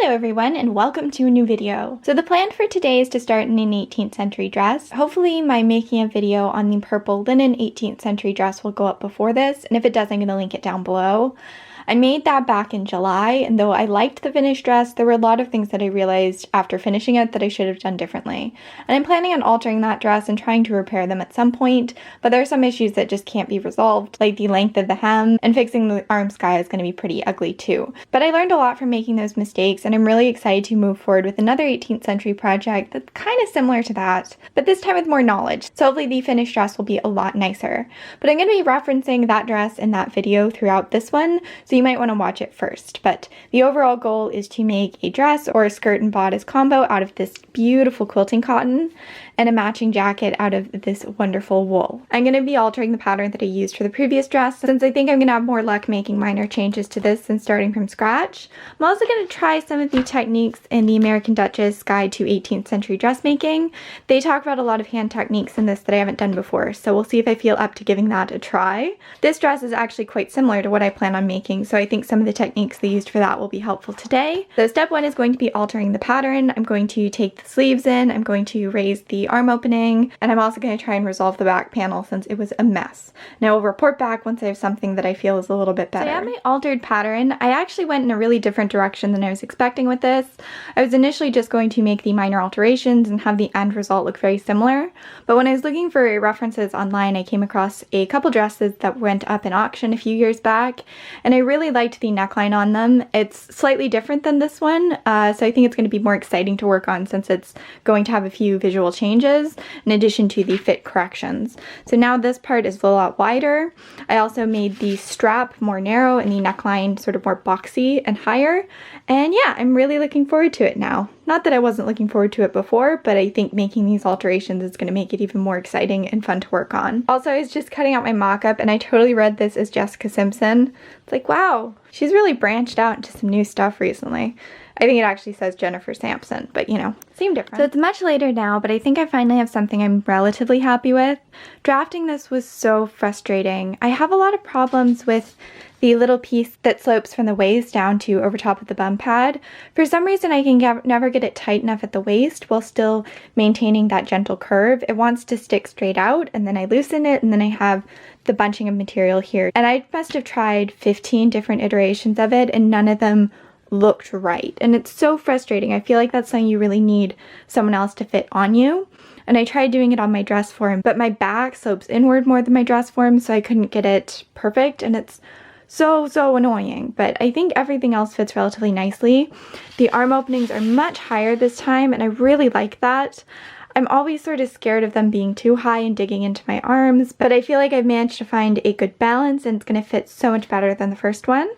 Hello everyone and welcome to a new video. So the plan for today is to start in an 18th century dress. Hopefully my making a video on the purple linen 18th century dress will go up before this, and if it does I'm going to link it down below. I made that back in July, and though I liked the finished dress, there were a lot of things that I realized after finishing it that I should have done differently. And I'm planning on altering that dress and trying to repair them at some point, but there are some issues that just can't be resolved, like the length of the hem, and fixing the arm sky is going to be pretty ugly too. But I learned a lot from making those mistakes, and I'm really excited to move forward with another 18th century project that's kind of similar to that, but this time with more knowledge. So hopefully the finished dress will be a lot nicer. But I'm going to be referencing that dress in that video throughout this one, so you might want to watch it first. But the overall goal is to make a dress or a skirt and bodice combo out of this beautiful quilting cotton and a matching jacket out of this wonderful wool. I'm going to be altering the pattern that I used for the previous dress, since I think I'm going to have more luck making minor changes to this than starting from scratch. I'm also going to try some of the techniques in the American Duchess Guide to 18th Century Dressmaking. They talk about a lot of hand techniques in this that I haven't done before, so we'll see if I feel up to giving that a try. This dress is actually quite similar to what I plan on making, so I think some of the techniques they used for that will be helpful today. So step one is going to be altering the pattern. I'm going to take the sleeves in, I'm going to raise the arm opening, and I'm also going to try and resolve the back panel since it was a mess. Now I'll report back once I have something that I feel is a little bit better. So I have my altered pattern. I actually went in a really different direction than I was expecting with this. I was initially just going to make the minor alterations and have the end result look very similar, but when I was looking for references online I came across a couple dresses that went up in auction a few years back, and I really liked the neckline on them. It's slightly different than this one, so I think it's going to be more exciting to work on since it's going to have a few visual changes in addition to the fit corrections. So now this part is a lot wider. I also made the strap more narrow and the neckline sort of more boxy and higher, and yeah, I'm really looking forward to it now. Not that I wasn't looking forward to it before, but I think making these alterations is going to make it even more exciting and fun to work on. Also, I was just cutting out my mock-up and I totally read this as Jessica Simpson. It's like, wow, she's really branched out into some new stuff recently. I think it actually says Jennifer Sampson, but you know, same difference. So it's much later now, but I think I finally have something I'm relatively happy with. Drafting this was so frustrating. I have a lot of problems with the little piece that slopes from the waist down to over top of the bum pad. For some reason I can never get it tight enough at the waist while still maintaining that gentle curve. It wants to stick straight out, and then I loosen it, and then I have the bunching of material here. And I must have tried 15 different iterations of it, and none of them looked right, and it's so frustrating. I feel like that's something you really need someone else to fit on you. And I tried doing it on my dress form, but my back slopes inward more than my dress form, so I couldn't get it perfect, and it's so annoying. But I think everything else fits relatively nicely. The arm openings are much higher this time, and I really like that. I'm always sort of scared of them being too high and digging into my arms, but I feel like I've managed to find a good balance, and it's going to fit so much better than the first one.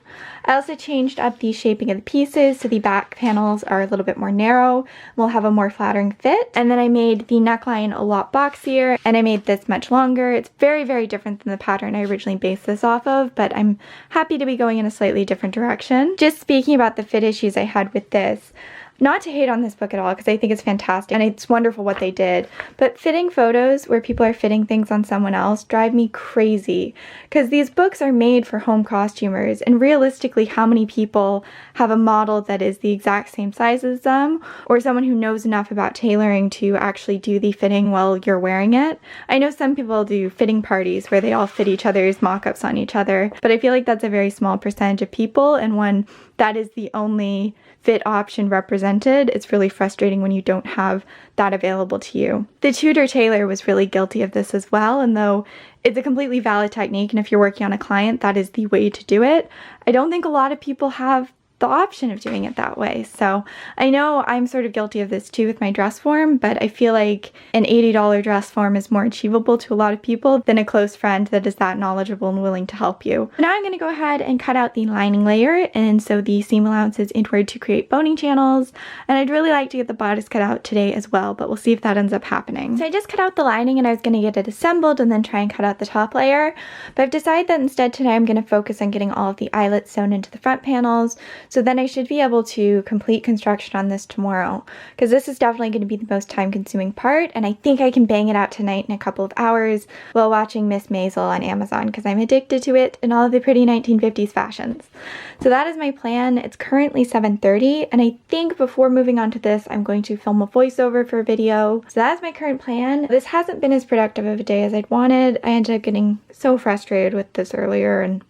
I also changed up the shaping of the pieces so the back panels are a little bit more narrow and will have a more flattering fit. And then I made the neckline a lot boxier, and I made this much longer. It's very different than the pattern I originally based this off of, but I'm happy to be going in a slightly different direction. Just speaking about the fit issues I had with this, not to hate on this book at all, because I think it's fantastic and it's wonderful what they did, but fitting photos where people are fitting things on someone else drive me crazy, because these books are made for home costumers, and realistically how many people have a model that is the exact same size as them, or someone who knows enough about tailoring to actually do the fitting while you're wearing it? I know some people do fitting parties where they all fit each other's mock-ups on each other, but I feel like that's a very small percentage of people, and when that is the only fit option represented, it's really frustrating when you don't have that available to you. The Tudor tailor was really guilty of this as well, and though it's a completely valid technique, and if you're working on a client, that is the way to do it, I don't think a lot of people have the option of doing it that way. So I know I'm sort of guilty of this too with my dress form, but I feel like an $80 dress form is more achievable to a lot of people than a close friend that is that knowledgeable and willing to help you. Now I'm going to go ahead and cut out the lining layer, and so the seam allowance is inward to create boning channels, and I'd really like to get the bodice cut out today as well, but we'll see if that ends up happening. So I just cut out the lining, and I was going to get it assembled and then try and cut out the top layer, but I've decided that instead today I'm going to focus on getting all of the eyelets sewn into the front panels. So then I should be able to complete construction on this tomorrow, because this is definitely going to be the most time-consuming part, and I think I can bang it out tonight in a couple of hours while watching Miss Maisel on Amazon, because I'm addicted to it and all of the pretty 1950s fashions. So that is my plan. It's currently 7:30, and I think before moving on to this, I'm going to film a voiceover for a video. So that's my current plan. This hasn't been as productive of a day as I'd wanted. I ended up getting so frustrated with this earlier, and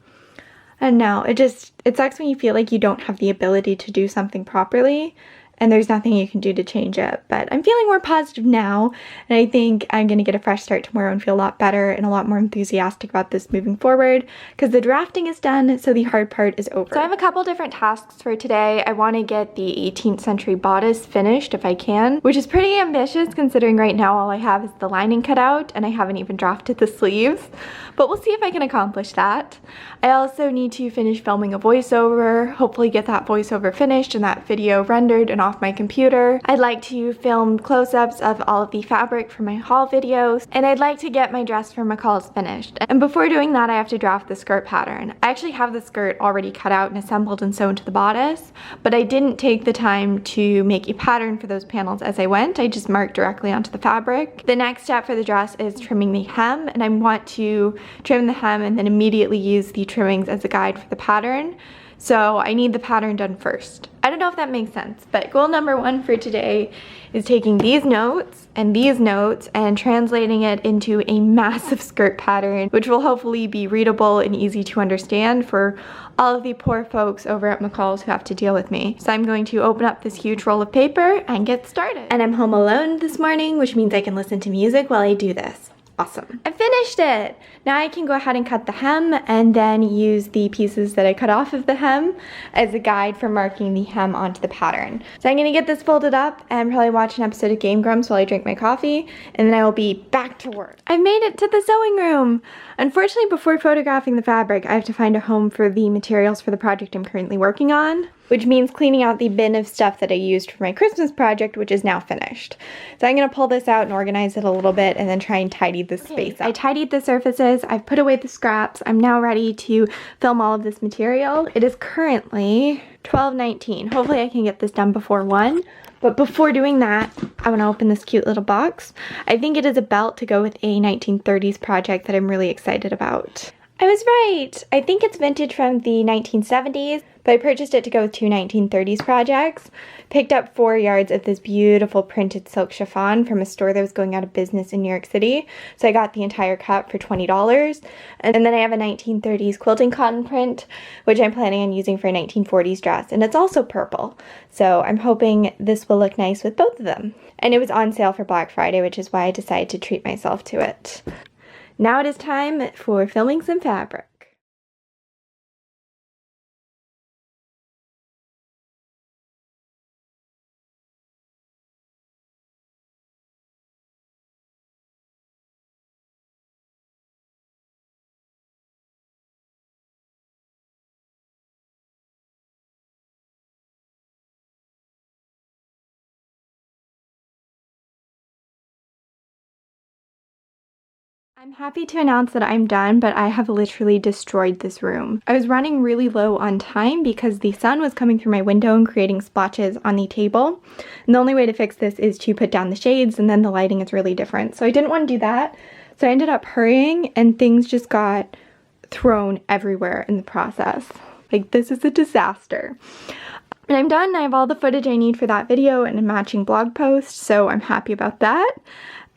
I don't know, it sucks when you feel like you don't have the ability to do something properly and there's nothing you can do to change it. But I'm feeling more positive now, and I think I'm going to get a fresh start tomorrow and feel a lot better and a lot more enthusiastic about this moving forward, because the drafting is done, so the hard part is over. So I have a couple different tasks for today. I want to get the 18th century bodice finished if I can, which is pretty ambitious considering right now all I have is the lining cut out and I haven't even drafted the sleeves, but we'll see if I can accomplish that. I also need to finish filming a voiceover, hopefully get that voiceover finished and that video rendered and off my computer. I'd like to film close-ups of all of the fabric for my haul videos, and I'd like to get my dress for McCall's finished. And before doing that, I have to draft the skirt pattern. I actually have the skirt already cut out and assembled and sewn to the bodice, but I didn't take the time to make a pattern for those panels as I went. I just marked directly onto the fabric. The next step for the dress is trimming the hem, and I want to trim the hem and then immediately use the trimmings as a guide for the pattern. So I need the pattern done first. I don't know if that makes sense, but goal number one for today is taking these notes and translating it into a massive skirt pattern, which will hopefully be readable and easy to understand for all of the poor folks over at McCall's who have to deal with me. So I'm going to open up this huge roll of paper and get started. And I'm home alone this morning, which means I can listen to music while I do this. Awesome. I finished it! Now I can go ahead and cut the hem and then use the pieces that I cut off of the hem as a guide for marking the hem onto the pattern. So I'm going to get this folded up and probably watch an episode of Game Grumps while I drink my coffee, and then I will be back to work. I've made it to the sewing room! Unfortunately, before photographing the fabric, I have to find a home for the materials for the project I'm currently working on, which means cleaning out the bin of stuff that I used for my Christmas project, which is now finished. So I'm going to pull this out and organize it a little bit and then try and tidy this space up. I tidied the surfaces, I've put away the scraps, I'm now ready to film all of this material. It is currently 12:19. Hopefully I can get this done before 1. But before doing that, I want to open this cute little box. I think it is a belt to go with a 1930s project that I'm really excited about. I was right! I think it's vintage from the 1970s, but I purchased it to go with 2 1930s projects. Picked up 4 yards of this beautiful printed silk chiffon from a store that was going out of business in New York City. So I got the entire cut for $20. And then I have a 1930s quilting cotton print, which I'm planning on using for a 1940s dress. And it's also purple. So I'm hoping this will look nice with both of them. And it was on sale for Black Friday, which is why I decided to treat myself to it. Now it is time for filming some fabric. I'm happy to announce that I'm done, but I have literally destroyed this room. I was running really low on time because the sun was coming through my window and creating splotches on the table. And the only way to fix this is to put down the shades, and then the lighting is really different. So I didn't want to do that. So I ended up hurrying and things just got thrown everywhere in the process. Like, this is a disaster. And I'm done. I have all the footage I need for that video and a matching blog post, so I'm happy about that.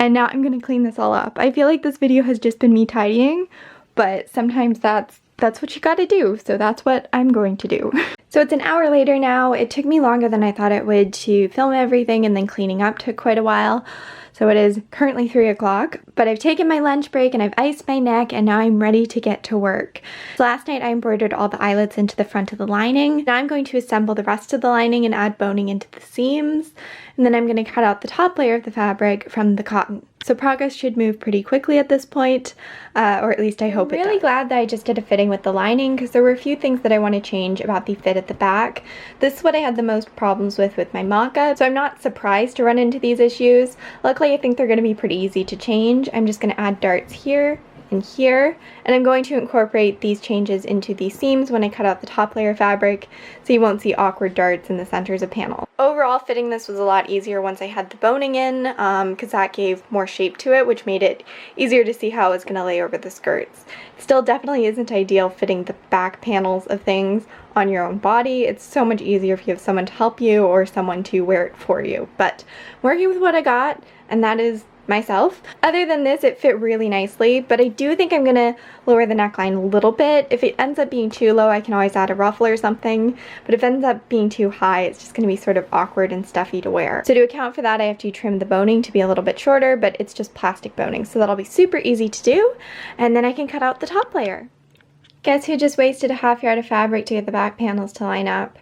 And now I'm gonna clean this all up. I feel like this video has just been me tidying, but sometimes that's what you gotta do, so that's what I'm going to do. So it's an hour later now. It took me longer than I thought it would to film everything, and then cleaning up took quite a while. So it is currently 3 o'clock, but I've taken my lunch break and I've iced my neck, and now I'm ready to get to work. So last night I embroidered all the eyelets into the front of the lining. Now I'm going to assemble the rest of the lining and add boning into the seams. And then I'm going to cut out the top layer of the fabric from the cotton. So progress should move pretty quickly at this point, or at least I hope it does. I'm really glad that I just did a fitting with the lining, because there were a few things that I want to change about the fit at the back. This is what I had the most problems with my mock-up, so I'm not surprised to run into these issues. Luckily, I think they're going to be pretty easy to change. I'm just going to add darts here and here, and I'm going to incorporate these changes into the seams when I cut out the top layer fabric so you won't see awkward darts in the centers of panels. Overall, fitting this was a lot easier once I had the boning in because that gave more shape to it, which made it easier to see how it was going to lay over the skirts. It still definitely isn't ideal fitting the back panels of things on your own body. It's so much easier if you have someone to help you or someone to wear it for you, but I'm working with what I got, and that is myself. Other than this, it fit really nicely, but I do think I'm gonna lower the neckline a little bit. If it ends up being too low, I can always add a ruffle or something, but if it ends up being too high, it's just gonna be sort of awkward and stuffy to wear. So to account for that, I have to trim the boning to be a little bit shorter, but it's just plastic boning, so that'll be super easy to do, and then I can cut out the top layer. Guess who just wasted a half yard of fabric to get the back panels to line up?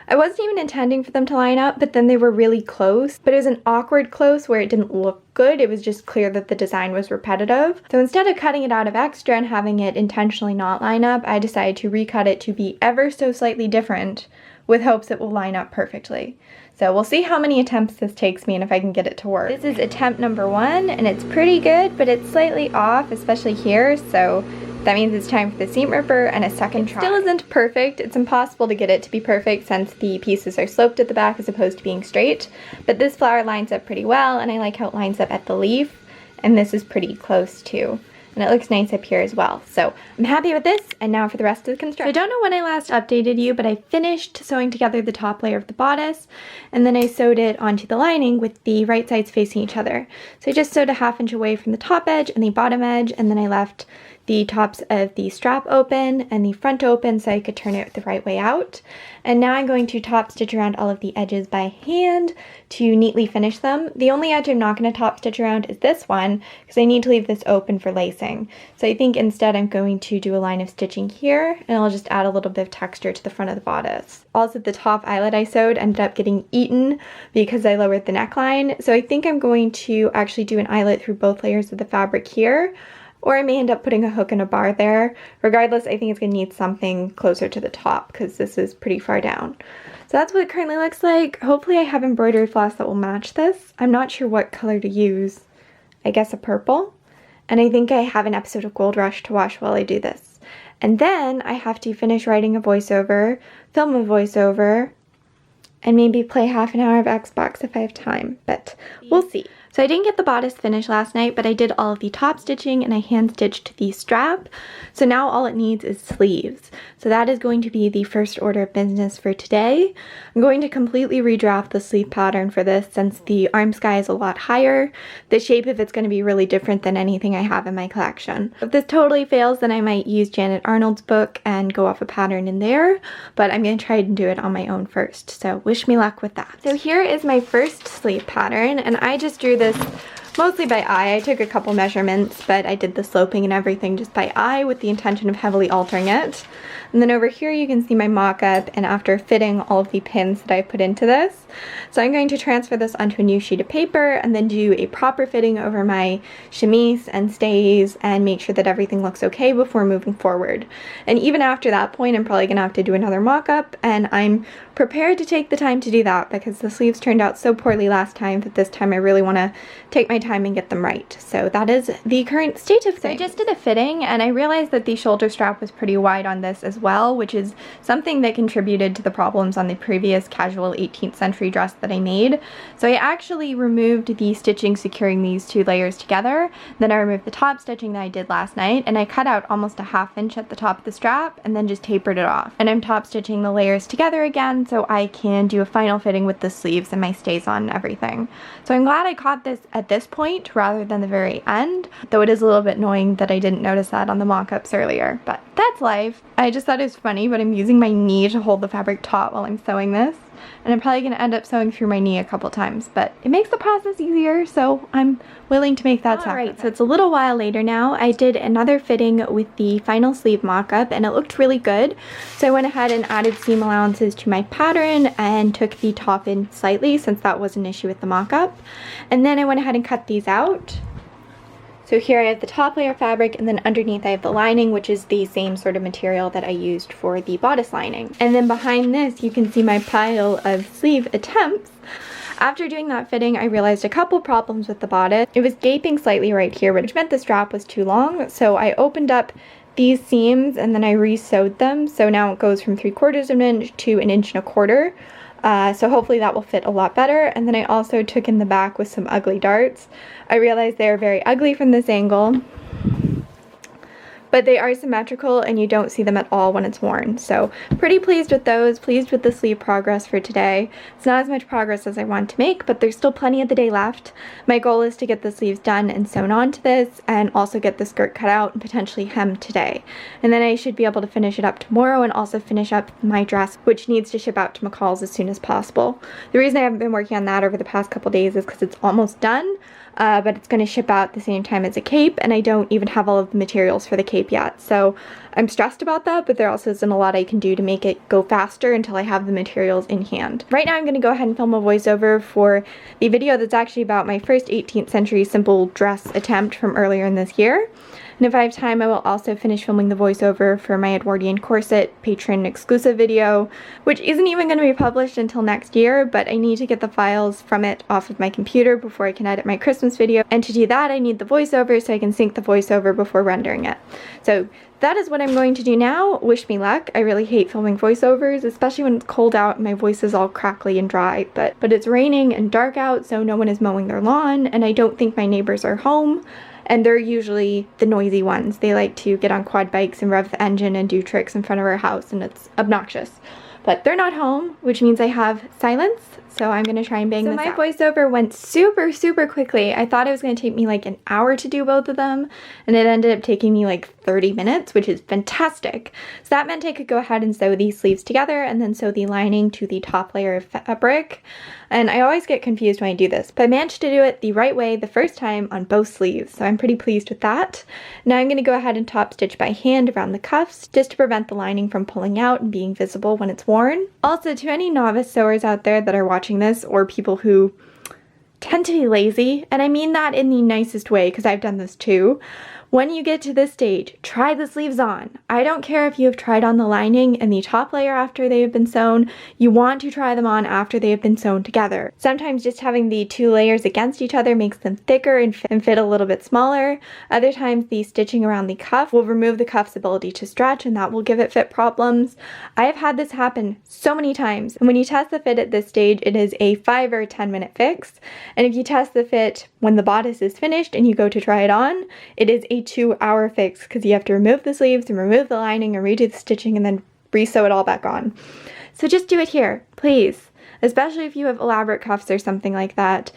I wasn't even intending for them to line up, but then they were really close. But it was an awkward close where it didn't look good. It was just clear that the design was repetitive. So instead of cutting it out of extra and having it intentionally not line up, I decided to recut it to be ever so slightly different with hopes it will line up perfectly. So we'll see how many attempts this takes me and if I can get it to work. This is attempt number 1 and it's pretty good, but it's slightly off, especially here, so that means it's time for the seam ripper and a second try. It still isn't perfect. It's impossible to get it to be perfect since the pieces are sloped at the back as opposed to being straight, but this flower lines up pretty well and I like how it lines up at the leaf, and this is pretty close too. And it looks nice up here as well. So I'm happy with this, and now for the rest of the construction. So I don't know when I last updated you, but I finished sewing together the top layer of the bodice, and then I sewed it onto the lining with the right sides facing each other. So I just sewed a 1/2 inch away from the top edge and the bottom edge, and then I left the tops of the strap open and the front open so I could turn it the right way out. And now I'm going to top stitch around all of the edges by hand to neatly finish them. The only edge I'm not going to top stitch around is this one because I need to leave this open for lacing. So I think instead I'm going to do a line of stitching here, and I'll just add a little bit of texture to the front of the bodice. Also, the top eyelet I sewed ended up getting eaten because I lowered the neckline. So I think I'm going to actually do an eyelet through both layers of the fabric here, or I may end up putting a hook and a bar there. Regardless, I think it's going to need something closer to the top because this is pretty far down. So that's what it currently looks like. Hopefully I have embroidery floss that will match this. I'm not sure what color to use. I guess a purple. And I think I have an episode of Gold Rush to watch while I do this. And then I have to finish writing a voiceover, film a voiceover, and maybe play 1/2 hour of Xbox if I have time, but we'll see. So I didn't get the bodice finished last night, but I did all of the top stitching and I hand stitched the strap. So now all it needs is sleeves. So that is going to be the first order of business for today. I'm going to completely redraft the sleeve pattern for this since the arm sky is a lot higher. The shape of it's going to be really different than anything I have in my collection. If this totally fails, then I might use Janet Arnold's book and go off a pattern in there, but I'm going to try and do it on my own first. So wish me luck with that. So here is my first sleeve pattern, and I just drew this mostly by eye. I took a couple measurements, but I did the sloping and everything just by eye with the intention of heavily altering it. And then over here you can see my mock-up, and after fitting all of the pins that I put into this. So I'm going to transfer this onto a new sheet of paper and then do a proper fitting over my chemise and stays and make sure that everything looks okay before moving forward. And even after that point, I'm probably gonna have to do another mock-up, and I'm prepared to take the time to do that because the sleeves turned out so poorly last time that this time I really want to take my time and get them right. So that is the current state of things. So I just did a fitting and I realized that the shoulder strap was pretty wide on this as well, which is something that contributed to the problems on the previous casual 18th century dress that I made. So I actually removed the stitching securing these two layers together. Then I removed the top stitching that I did last night, and I cut out almost a 1/2 inch at the top of the strap and then just tapered it off. And I'm top stitching the layers together again so I can do a final fitting with the sleeves and my stays on and everything. So I'm glad I caught this at this point rather than the very end, though it is a little bit annoying that I didn't notice that on the mock-ups earlier, but that's life. I just thought it was funny, but I'm using my knee to hold the fabric taut while I'm sewing this, and I'm probably going to end up sewing through my knee a couple times, but it makes the process easier, so I'm willing to make that sacrifice. Alright, so it's a little while later now. I did another fitting with the final sleeve mock-up, and it looked really good, so I went ahead and added seam allowances to my pattern and took the top in slightly since that was an issue with the mock-up, and then I went ahead and cut these out. So here I have the top layer fabric, and then underneath I have the lining, which is the same sort of material that I used for the bodice lining. And then behind this you can see my pile of sleeve attempts. After doing that fitting, I realized a couple problems with the bodice. It was gaping slightly right here, which meant the strap was too long, so I opened up these seams and then I re-sewed them, so now it goes from 3/4 of an inch to 1.25 inches. So hopefully that will fit a lot better. And then I also took in the back with some ugly darts. I realized they're very ugly from this angle, but they are symmetrical and you don't see them at all when it's worn. So pretty pleased with those, pleased with the sleeve progress for today. It's not as much progress as I want to make, but there's still plenty of the day left. My goal is to get the sleeves done and sewn onto this, and also get the skirt cut out and potentially hemmed today. And then I should be able to finish it up tomorrow and also finish up my dress, which needs to ship out to McCall's as soon as possible. The reason I haven't been working on that over the past couple days is because it's almost done. But it's going to ship out the same time as a cape, and I don't even have all of the materials for the cape yet. So I'm stressed about that, but there also isn't a lot I can do to make it go faster until I have the materials in hand. Right now I'm going to go ahead and film a voiceover for the video that's actually about my first 18th century simple dress attempt from earlier in this year. And if I have time, I will also finish filming the voiceover for my Edwardian corset patron exclusive video, which isn't even going to be published until next year, but I need to get the files from it off of my computer before I can edit my Christmas video. And to do that, I need the voiceover so I can sync the voiceover before rendering it. So that is what I'm going to do now. Wish me luck. I really hate filming voiceovers, especially when it's cold out and my voice is all crackly and dry, but it's raining and dark out, so no one is mowing their lawn, and I don't think my neighbors are home. And they're usually the noisy ones. They like to get on quad bikes and rev the engine and do tricks in front of our house, and it's obnoxious. But they're not home, which means I have silence, so I'm gonna try and bang this out. So my voiceover went super quickly. I thought it was gonna take me like an hour to do both of them, and it ended up taking me like 30 minutes, which is fantastic. So that meant I could go ahead and sew these sleeves together and then sew the lining to the top layer of fabric. And I always get confused when I do this, but I managed to do it the right way the first time on both sleeves, so I'm pretty pleased with that. Now I'm going to go ahead and top stitch by hand around the cuffs, just to prevent the lining from pulling out and being visible when it's worn. Also, to any novice sewers out there that are watching this, or people who tend to be lazy, and I mean that in the nicest way because I've done this too, when you get to this stage, try the sleeves on. I don't care if you have tried on the lining and the top layer after they have been sewn, you want to try them on after they have been sewn together. Sometimes just having the two layers against each other makes them thicker and fit a little bit smaller. Other times the stitching around the cuff will remove the cuff's ability to stretch, and that will give it fit problems. I have had this happen so many times, and when you test the fit at this stage, it is a 5 or 10 minute fix. And if you test the fit when the bodice is finished and you go to try it on, it is a 2-hour fix because you have to remove the sleeves and remove the lining and redo the stitching and then re-sew it all back on. So just do it here, please. Especially if you have elaborate cuffs or something like that.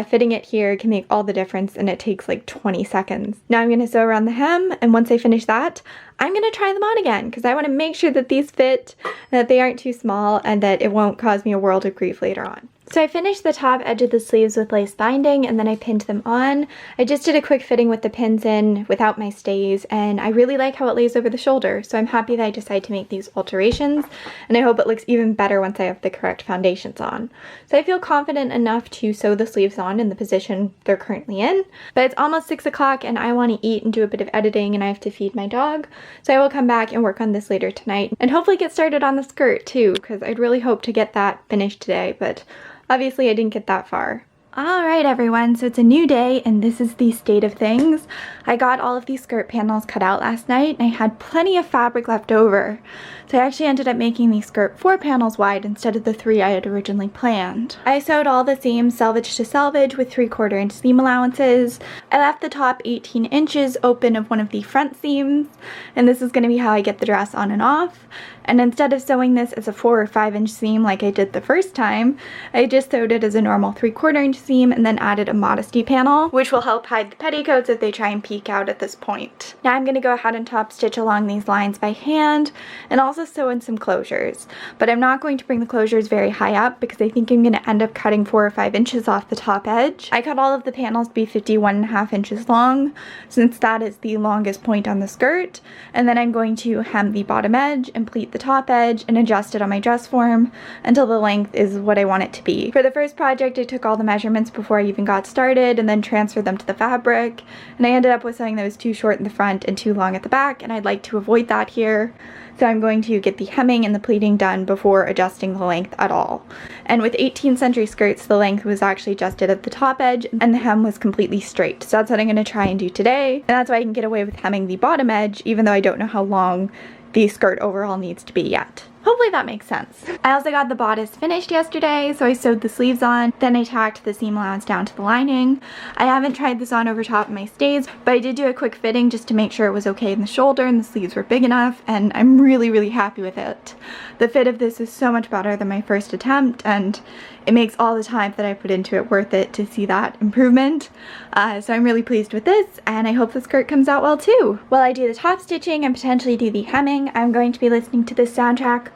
Fitting it here can make all the difference, and it takes like 20 seconds. Now I'm going to sew around the hem, and once I finish that, I'm going to try them on again because I want to make sure that these fit, that they aren't too small, and that it won't cause me a world of grief later on. So I finished the top edge of the sleeves with lace binding, and then I pinned them on. I just did a quick fitting with the pins in without my stays, and I really like how it lays over the shoulder, so I'm happy that I decided to make these alterations, and I hope it looks even better once I have the correct foundations on. So I feel confident enough to sew the sleeves on in the position they're currently in, but it's almost 6 o'clock and I want to eat and do a bit of editing, and I have to feed my dog, so I will come back and work on this later tonight, and hopefully get started on the skirt too, because I'd really hope to get that finished today, but obviously I didn't get that far. Alright everyone, so it's a new day and this is the state of things. I got all of these skirt panels cut out last night and I had plenty of fabric left over. So I actually ended up making the skirt 4 panels wide instead of the 3 I had originally planned. I sewed all the seams selvage to selvage with 3/4 inch seam allowances. I left the top 18 inches open of one of the front seams, and this is going to be how I get the dress on and off. And instead of sewing this as a 4 or 5 inch seam like I did the first time, I just sewed it as a normal 3/4 inch seam and then added a modesty panel, which will help hide the petticoats if they try and peek out at this point. Now I'm going to go ahead and top stitch along these lines by hand and also sew in some closures. But I'm not going to bring the closures very high up because I think I'm going to end up cutting 4 or 5 inches off the top edge. I cut all of the panels to be 51.5 inches long, since that is the longest point on the skirt, and then I'm going to hem the bottom edge and pleat the top edge and adjust it on my dress form until the length is what I want it to be. For the first project, I took all the measurements before I even got started and then transferred them to the fabric, and I ended up with sewing those too short in the front and too long at the back, and I'd like to avoid that here. So I'm going to get the hemming and the pleating done before adjusting the length at all. And with 18th century skirts, the length was actually adjusted at the top edge and the hem was completely straight. So that's what I'm going to try and do today. And that's why I can get away with hemming the bottom edge, even though I don't know how long the skirt overall needs to be yet. Hopefully that makes sense. I also got the bodice finished yesterday, so I sewed the sleeves on, then I tacked the seam allowance down to the lining. I haven't tried this on over top of my stays, but I did do a quick fitting just to make sure it was okay in the shoulder and the sleeves were big enough, and I'm really happy with it. The fit of this is so much better than my first attempt, and it makes all the time that I put into it worth it to see that improvement. So I'm really pleased with this, and I hope the skirt comes out well too. While I do the top stitching and potentially do the hemming, I'm going to be listening to this soundtrack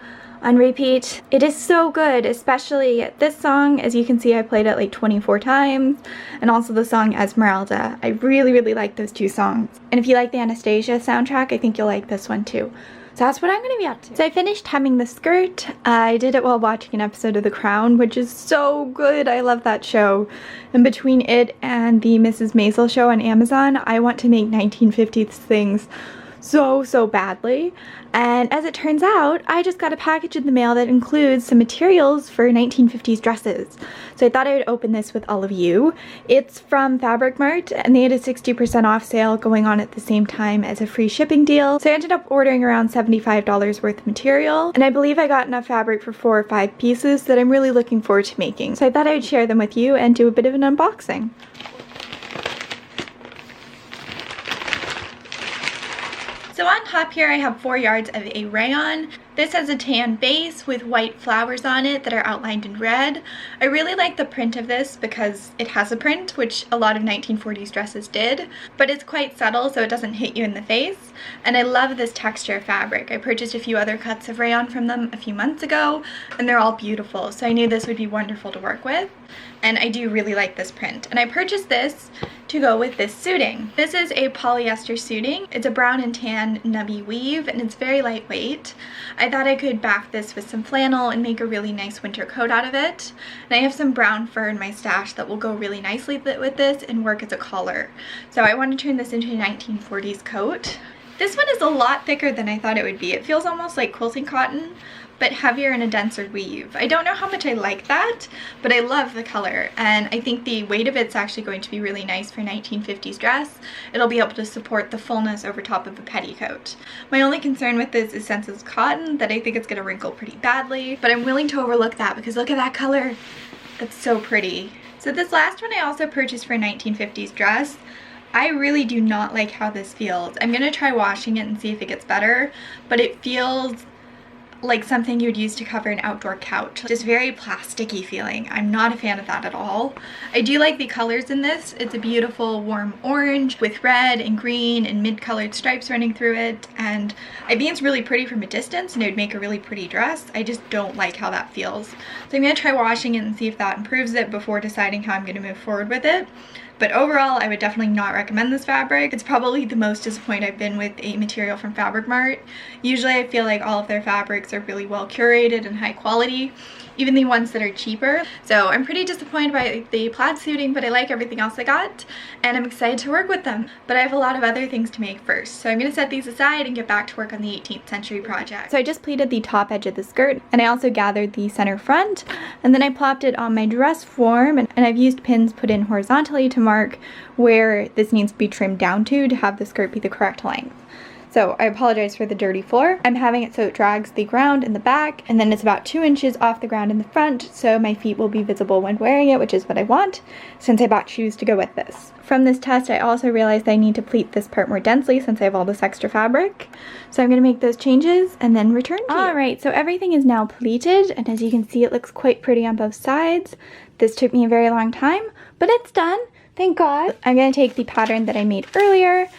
on repeat. It is so good, especially this song. As you can see, I played it like 24 times, and also the song Esmeralda. I really like those two songs. And if you like the Anastasia soundtrack, I think you'll like this one too. So that's what I'm going to be up to. So I finished hemming the skirt. I did it while watching an episode of The Crown, which is so good. I love that show. And between it and the Mrs. Maisel show on Amazon, I want to make 1950s things so badly. And as it turns out, I just got a package in the mail that includes some materials for 1950s dresses. So I thought I would open this with all of you. It's from Fabric Mart, and they had a 60% off sale going on at the same time as a free shipping deal. So I ended up ordering around $75 worth of material, and I believe I got enough fabric for 4 or 5 pieces that I'm really looking forward to making. So I thought I would share them with you and do a bit of an unboxing. So on top here I have 4 yards of a rayon. This has a tan base with white flowers on it that are outlined in red. I really like the print of this because it has a print, which a lot of 1940s dresses did, but it's quite subtle so it doesn't hit you in the face. And I love this texture of fabric. I purchased a few other cuts of rayon from them a few months ago, and they're all beautiful, so I knew this would be wonderful to work with. And I do really like this print. And I purchased this to go with this suiting. This is a polyester suiting. It's a brown and tan nubby weave, and it's very lightweight. I thought I could back this with some flannel and make a really nice winter coat out of it. And I have some brown fur in my stash that will go really nicely with this and work as a collar. So I want to turn this into a 1940s coat. This one is a lot thicker than I thought it would be. It feels almost like quilting cotton, but heavier and a denser weave. I don't know how much I like that, but I love the color, and I think the weight of it's actually going to be really nice for 1950s dress. It'll be able to support the fullness over top of a petticoat. My only concern with this is since it's cotton that I think it's gonna wrinkle pretty badly, but I'm willing to overlook that because look at that color. That's so pretty. So this last one I also purchased for a 1950s dress. I really do not like how this feels. I'm gonna try washing it and see if it gets better, but it feels like something you would use to cover an outdoor couch. Just very plasticky feeling. I'm not a fan of that at all. I do like the colors in this. It's a beautiful warm orange with red and green and mid-colored stripes running through it, and I think it's really pretty from a distance and it would make a really pretty dress. I just don't like how that feels. So I'm gonna try washing it and see if that improves it before deciding how I'm gonna move forward with it. But overall, I would definitely not recommend this fabric. It's probably the most disappointed I've been with a material from Fabric Mart. Usually I feel like all of their fabrics are really well curated and high quality, even the ones that are cheaper. So I'm pretty disappointed by the plaid suiting, but I like everything else I got, and I'm excited to work with them. But I have a lot of other things to make first, so I'm gonna set these aside and get back to work on the 18th century project. So I just pleated the top edge of the skirt, and I also gathered the center front, and then I plopped it on my dress form, and I've used pins put in horizontally to mark where this needs to be trimmed down to have the skirt be the correct length. So I apologize for the dirty floor. I'm having it so it drags the ground in the back, and then it's about 2 inches off the ground in the front, so my feet will be visible when wearing it, which is what I want, since I bought shoes to go with this. From this test, I also realized I need to pleat this part more densely since I have all this extra fabric. So I'm gonna make those changes and then return to you. Alright, so everything is now pleated, and as you can see, it looks quite pretty on both sides. This took me a very long time, but it's done, thank God. I'm gonna take the pattern that I made earlier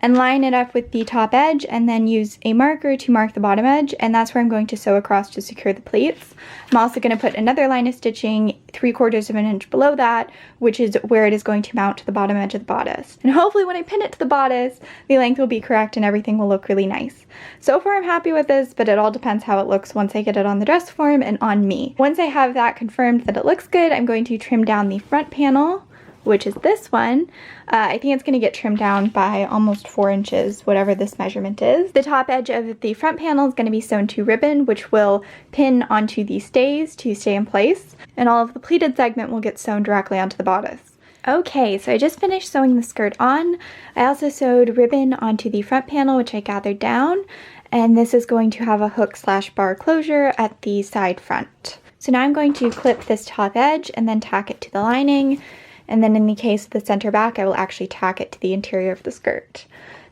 and line it up with the top edge, and then use a marker to mark the bottom edge, and that's where I'm going to sew across to secure the pleats. I'm also going to put another line of stitching 3/4 of an inch below that, which is where it is going to mount to the bottom edge of the bodice. And hopefully when I pin it to the bodice, the length will be correct and everything will look really nice. So far I'm happy with this, but it all depends how it looks once I get it on the dress form and on me. Once I have that confirmed that it looks good, I'm going to trim down the front panel which is this one. I think it's going to get trimmed down by almost 4 inches, whatever this measurement is. The top edge of the front panel is going to be sewn to ribbon, which will pin onto the stays to stay in place, and all of the pleated segment will get sewn directly onto the bodice. Okay, so I just finished sewing the skirt on. I also sewed ribbon onto the front panel, which I gathered down, and this is going to have a hook/bar closure at the side front. So now I'm going to clip this top edge and then tack it to the lining, and then in the case of the center back, I will actually tack it to the interior of the skirt.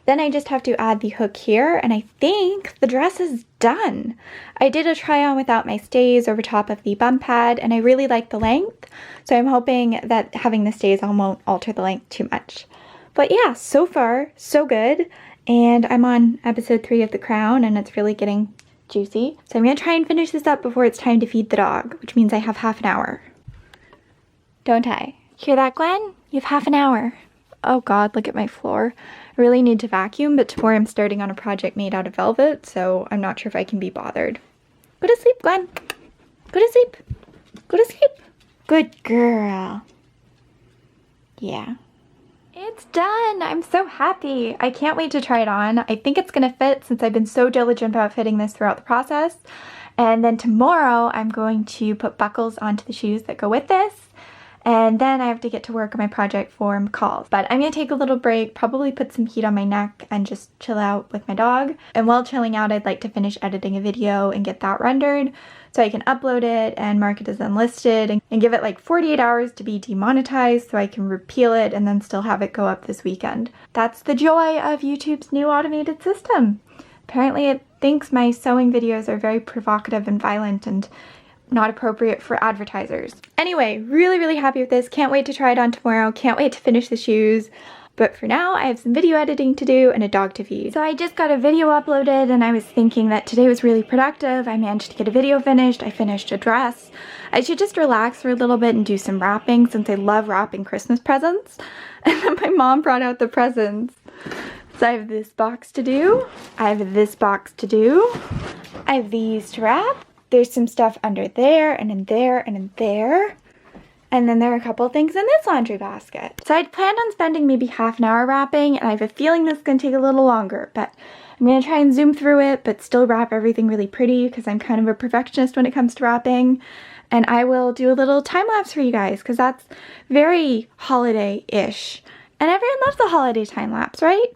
Then I just have to add the hook here, and I think the dress is done. I did a try on without my stays over top of the bum pad, and I really like the length, so I'm hoping that having the stays on won't alter the length too much. But yeah, so far, so good, and I'm on episode 3 of The Crown, and it's really getting juicy. So I'm going to try and finish this up before it's time to feed the dog, which means I have half an hour. Don't I? Hear that, Gwen? You have half an hour. Oh god, look at my floor. I really need to vacuum, but tomorrow I'm starting on a project made out of velvet, so I'm not sure if I can be bothered. Go to sleep, Gwen. Go to sleep. Go to sleep. Good girl. Yeah. It's done! I'm so happy! I can't wait to try it on. I think it's gonna fit since I've been so diligent about fitting this throughout the process. And then tomorrow I'm going to put buckles onto the shoes that go with this. And then I have to get to work on my project for McCall's. But I'm going to take a little break, probably put some heat on my neck and just chill out with my dog. And while chilling out, I'd like to finish editing a video and get that rendered so I can upload it and mark it as unlisted and give it like 48 hours to be demonetized so I can repeal it and then still have it go up this weekend. That's the joy of YouTube's new automated system. Apparently it thinks my sewing videos are very provocative and violent and not appropriate for advertisers. Anyway, really happy with this. Can't wait to try it on tomorrow. Can't wait to finish the shoes. But for now, I have some video editing to do and a dog to feed. So I just got a video uploaded and I was thinking that today was really productive. I managed to get a video finished. I finished a dress. I should just relax for a little bit and do some wrapping since I love wrapping Christmas presents. And then my mom brought out the presents. So I have this box to do. I have this box to do. I have these to wrap. There's some stuff under there and in there and in there. And then there are a couple things in this laundry basket. So I'd planned on spending maybe half an hour wrapping, and I have a feeling this is going to take a little longer, but I'm going to try and zoom through it, but still wrap everything really pretty because I'm kind of a perfectionist when it comes to wrapping. And I will do a little time lapse for you guys because that's very holiday-ish. And everyone loves the holiday time lapse, right?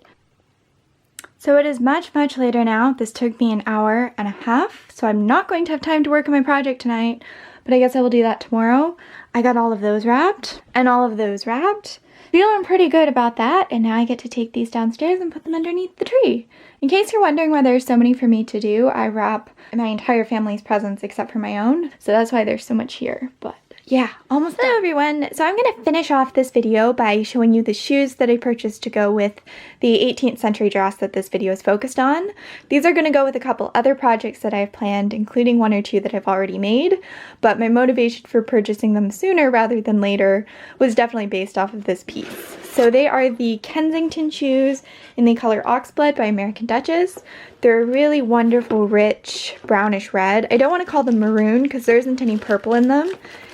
So it is much later now. This took me an hour and a half, so I'm not going to have time to work on my project tonight, but I guess I will do that tomorrow. I got all of those wrapped, and all of those wrapped. Feeling pretty good about that, and now I get to take these downstairs and put them underneath the tree. In case you're wondering why there's so many for me to do, I wrap my entire family's presents except for my own, so that's why there's so much here, but yeah, almost done. Hello everyone. So I'm going to finish off this video by showing you the shoes that I purchased to go with the 18th century dress that this video is focused on. These are going to go with a couple other projects that I've planned, including 1 or 2 that I've already made, but my motivation for purchasing them sooner rather than later was definitely based off of this piece. So they are the Kensington shoes in the color Oxblood by American Duchess. They're a really wonderful, rich, brownish red. I don't want to call them maroon because there isn't any purple in them.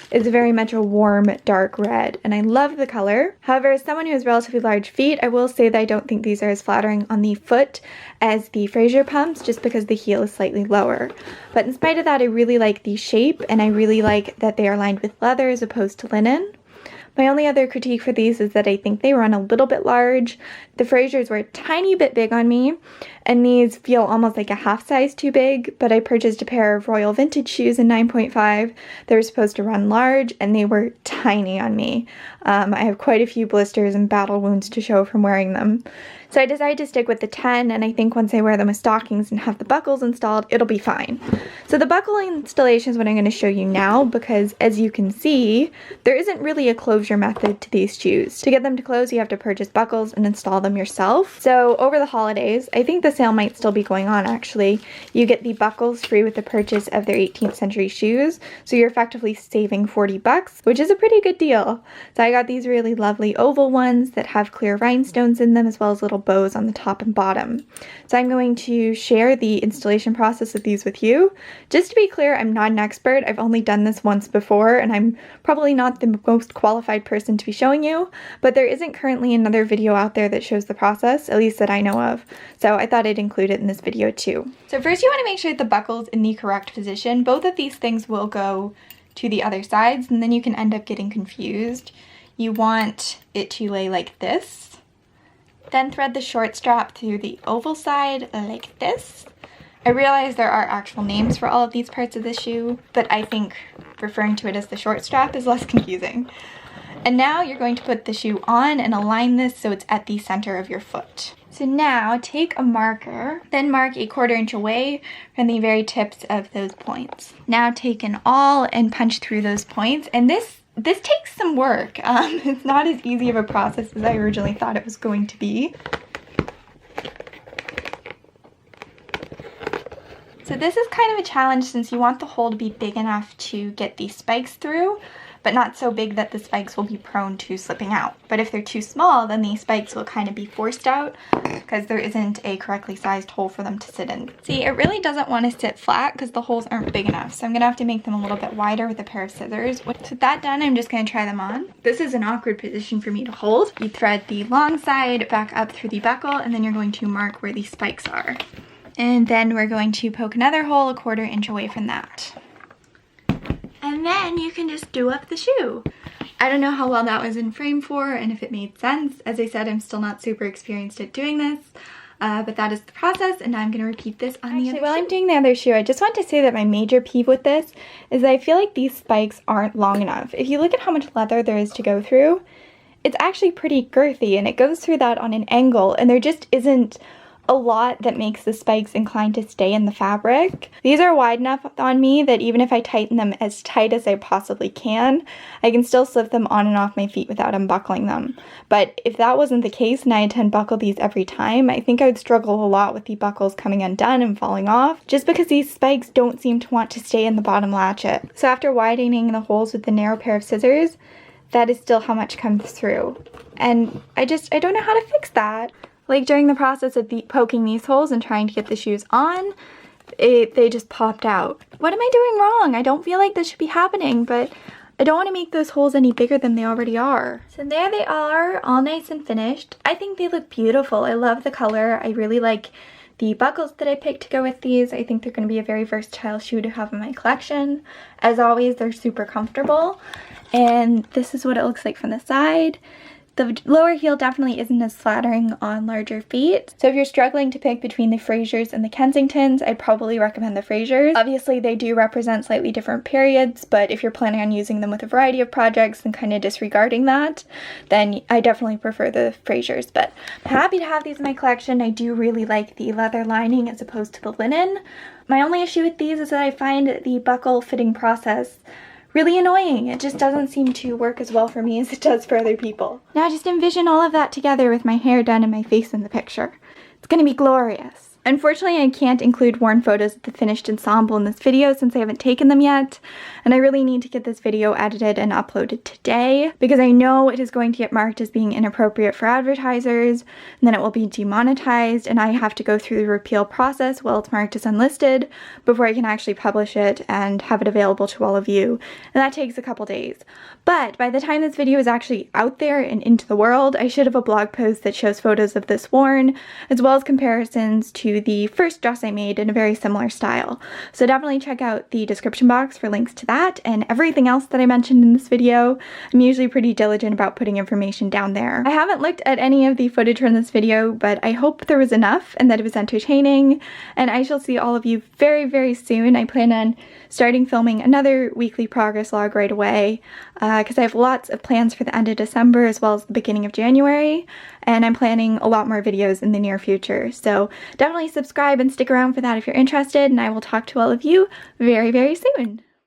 It's very much a warm, dark red, and I love the color. However, as someone who has relatively large feet, I will say that I don't think these are as flattering on the foot as the Fraser pumps, just because the heel is slightly lower. But in spite of that, I really like the shape, and I really like that they are lined with leather as opposed to linen. My only other critique for these is that I think they run a little bit large. The Frasers were a tiny bit big on me, and these feel almost like a half size too big, but I purchased a pair of Royal Vintage shoes in 9.5. They were supposed to run large, and they were tiny on me. I have quite a few blisters and battle wounds to show from wearing them. So I decided to stick with the 10, and I think once I wear them with stockings and have the buckles installed, it'll be fine. So the buckle installation is what I'm going to show you now, because as you can see, there isn't really a closure method to these shoes. To get them to close, you have to purchase buckles and install them yourself. So over the holidays, I think the sale might still be going on actually, you get the buckles free with the purchase of their 18th century shoes, so you're effectively saving 40 bucks, which is a pretty good deal. So I got these really lovely oval ones that have clear rhinestones in them as well as little bows on the top and bottom. So I'm going to share the installation process of these with you. Just to be clear, I'm not an expert. I've only done this once before, and I'm probably not the most qualified qualified person to be showing you, but there isn't currently another video out there that shows the process, at least that I know of, so I thought I'd include it in this video too. So first you want to make sure that the buckle's in the correct position. Both of these things will go to the other sides, and then you can end up getting confused. You want it to lay like this, then thread the short strap through the oval side like this. I realize there are actual names for all of these parts of the shoe, but I think referring to it as the short strap is less confusing. And now you're going to put the shoe on and align this so it's at the center of your foot. So now take a marker, then mark 1/4 inch away from the very tips of those points. Now take an awl and punch through those points, and this takes some work. It's not as easy of a process as I originally thought it was going to be. So this is kind of a challenge since you want the hole to be big enough to get these spikes through, but not so big that the spikes will be prone to slipping out. But if they're too small, then these spikes will kind of be forced out because there isn't a correctly sized hole for them to sit in. See, it really doesn't want to sit flat because the holes aren't big enough, so I'm going to have to make them a little bit wider with a pair of scissors. With that done, I'm just going to try them on. This is an awkward position for me to hold. You thread the long side back up through the buckle, and then you're going to mark where the spikes are. And then we're going to poke another hole 1/4 inch away from that. And then you can just do up the shoe. I don't know how well that was in frame for and if it made sense. As I said, I'm still not super experienced at doing this, but that is the process, and now I'm going to repeat this on the other shoe. While I'm doing the other shoe, I just want to say that my major peeve with this is that I feel like these spikes aren't long enough. If you look at how much leather there is to go through, it's actually pretty girthy, and it goes through that on an angle, and there just isn't a lot that makes the spikes inclined to stay in the fabric. These are wide enough on me that even if I tighten them as tight as I possibly can, I can still slip them on and off my feet without unbuckling them. But if that wasn't the case and I had to unbuckle these every time, I think I would struggle a lot with the buckles coming undone and falling off, just because these spikes don't seem to want to stay in the bottom latchet. So after widening the holes with the narrow pair of scissors, that is still how much comes through. And I don't know how to fix that. Like during the process of poking these holes and trying to get the shoes on, they just popped out. What am I doing wrong? I don't feel like this should be happening, but I don't want to make those holes any bigger than they already are. So there they are, all nice and finished. I think they look beautiful. I love the color. I really like the buckles that I picked to go with these. I think they're going to be a very versatile shoe to have in my collection. As always, they're super comfortable. And this is what it looks like from the side. The lower heel definitely isn't as flattering on larger feet. So if you're struggling to pick between the Frasers and the Kensingtons, I'd probably recommend the Frasers. Obviously they do represent slightly different periods, but if you're planning on using them with a variety of projects and kind of disregarding that, then I definitely prefer the Frasers. But I'm happy to have these in my collection. I do really like the leather lining as opposed to the linen. My only issue with these is that I find the buckle fitting process really annoying. It just doesn't seem to work as well for me as it does for other people. Now just envision all of that together with my hair done and my face in the picture. It's gonna be glorious. Unfortunately, I can't include worn photos of the finished ensemble in this video since I haven't taken them yet, and I really need to get this video edited and uploaded today because I know it is going to get marked as being inappropriate for advertisers, and then it will be demonetized, and I have to go through the repeal process while it's marked as unlisted before I can actually publish it and have it available to all of you, and that takes a couple days. But by the time this video is actually out there and into the world, I should have a blog post that shows photos of this worn, as well as comparisons to the first dress I made in a very similar style. So definitely check out the description box for links to that and everything else that I mentioned in this video. I'm usually pretty diligent about putting information down there. I haven't looked at any of the footage from this video, but I hope there was enough and that it was entertaining, and I shall see all of you very, very soon. I plan on starting filming another weekly progress log right away because I have lots of plans for the end of December as well as the beginning of January, and I'm planning a lot more videos in the near future. So definitely subscribe and stick around for that if you're interested, and I will talk to all of you very, very soon.